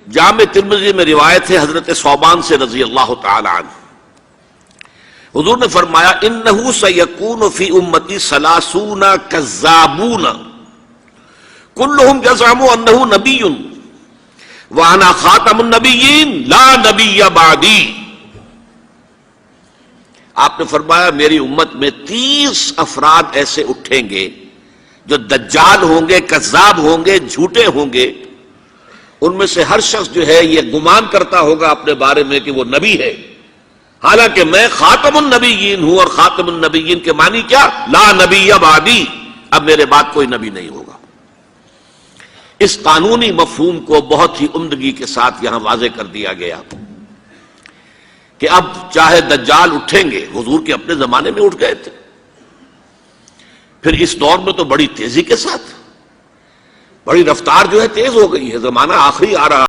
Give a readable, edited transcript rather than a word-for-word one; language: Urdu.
جامع ترمذی میں روایت ہے حضرت ثوبان سے رضی اللہ تعالی عنہ، حضور نے فرمایا انہ سیکون فی امتی ثلاثون کذابون کلہم یزعم انہ نبی وانا خاتم النبیین لا نبی بعدی۔ آپ نے فرمایا میری امت میں 30 افراد ایسے اٹھیں گے جو دجال ہوں گے، کذاب ہوں گے، جھوٹے ہوں گے۔ ان میں سے ہر شخص جو ہے یہ گمان کرتا ہوگا اپنے بارے میں کہ وہ نبی ہے، حالانکہ میں خاتم النبیین ہوں، اور خاتم النبیین کے معنی کیا؟ لا نبی بعدی، اب میرے بعد کوئی نبی نہیں ہوگا۔ اس قانونی مفہوم کو بہت ہی عمدگی کے ساتھ یہاں واضح کر دیا گیا کہ اب چاہے دجال اٹھیں گے، حضور کے اپنے زمانے میں اٹھ گئے تھے، پھر اس دور میں تو بڑی تیزی کے ساتھ، بڑی رفتار جو ہے تیز ہو گئی ہے، زمانہ آخری آ رہا